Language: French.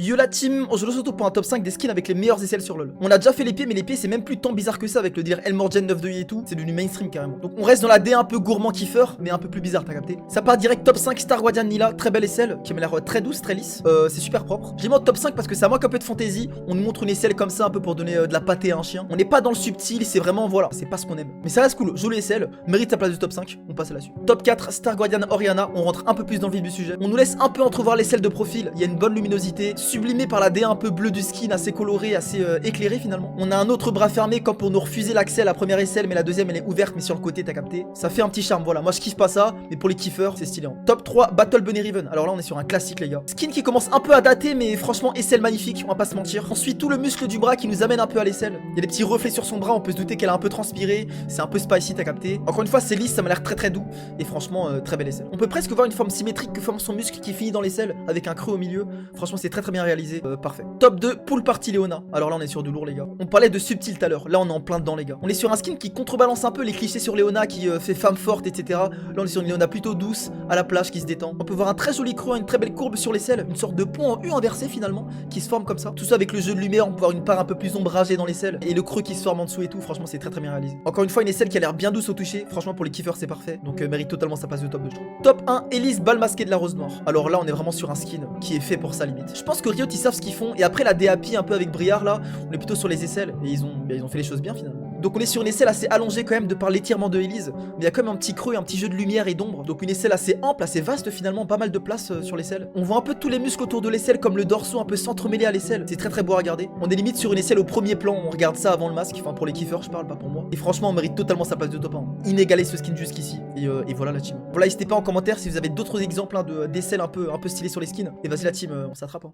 Yo la team, aujourd'hui on se retrouve pour un top 5 des skins avec les meilleures aisselles sur LoL. On a déjà fait les pieds, mais les pieds c'est même plus tant bizarre que ça avec le délire Elmorgen 9 de et tout. C'est devenu mainstream carrément. Donc on reste dans la D un peu gourmand kiffeur, mais un peu plus bizarre, t'as capté. Ça part direct top 5 Star Guardian Nila, très belle aisselle, qui m'a l'air très douce, très lisse. C'est super propre. J'ai mis en top 5 parce que ça manque un peu de fantaisie. On nous montre une aisselle comme ça un peu pour donner de la pâtée à un chien. On n'est pas dans le subtil, c'est vraiment voilà, c'est pas ce qu'on aime. Mais ça reste cool, jolie aisselle, mérite sa place du top 5. On passe à la suite. Top 4 Star Guardian Oriana, on rentre un peu plus dans le vif du sujet. On nous laisse un peu entrevoir l'aisselle de profil, il y a une bonne luminosité, sublimée par la D un peu bleu du skin, assez coloré, assez éclairé finalement. On a un autre bras fermé comme pour nous refuser l'accès à la première aisselle, mais la deuxième elle est ouverte mais sur le côté, t'as capté. Ça fait un petit charme, voilà. Moi je kiffe pas ça, mais pour les kiffeurs c'est stylé. Top 3 Battle Bunny Riven. Alors là on est sur un classique les gars. Skin qui commence un peu à dater, mais franchement aisselle magnifique, on va pas se mentir. Ensuite tout le muscle du bras qui nous amène un peu à l'aisselle. Il y a des petits reflets sur son bras, on peut se douter qu'elle a un peu transpiré. C'est un peu spicy, t'as capté. Encore une fois c'est lisse, ça m'a l'air très doux. Et franchement très belle aisselle. On peut presque voir une forme symétrique que forme son muscle qui finit dans l'aisselle avec un creux au milieu. Franchement c'est très bien réalisé, parfait. Top 2 Pool Party Leona. Alors là on est sur du lourd les gars. On parlait de subtil tout à l'heure, là on est en plein dedans les gars. On est sur un skin qui contrebalance un peu les clichés sur Leona qui fait femme forte etc. Là on est sur une Leona plutôt douce, à la plage qui se détend. On peut voir un très joli creux, une très belle courbe sur l'aisselle, une sorte de pont en U inversé finalement qui se forme comme ça. Tout ça avec le jeu de lumière, on peut voir une part un peu plus ombragée dans l'aisselle et le creux qui se forme en dessous et tout. Franchement c'est très bien réalisé. Encore une fois une aisselle qui a l'air bien douce au toucher. Franchement pour les kiffeurs c'est parfait. Donc mérite totalement sa place de top 2 je trouve. Top 1 Elise balle masquée de la rose noire. Alors là on est vraiment sur un skin qui est fait pour ça limite. Je pense que Riot ils savent ce qu'ils font et après la DAP un peu avec Briard là, on est plutôt sur les aisselles et ils ont fait les choses bien finalement. Donc on est sur une aisselle assez allongée quand même de par l'étirement de Elise, mais il y a quand même un petit creux, un petit jeu de lumière et d'ombre. Donc une aisselle assez ample, assez vaste finalement, pas mal de place sur l'aisselle. On voit un peu tous les muscles autour de l'aisselle comme le dorsaux un peu s'entremêler à l'aisselle. C'est très beau à regarder. On est limite sur une aisselle au premier plan, on regarde ça avant le masque, enfin pour les kiffeurs je parle, pas pour moi. Et franchement on mérite totalement sa place de top 1. Inégalé ce skin jusqu'ici. Et voilà la team. Voilà, n'hésitez pas en commentaire si vous avez d'autres exemples d'aisselles un peu stylées sur les skins. Et vas-y la team, on s'attrape.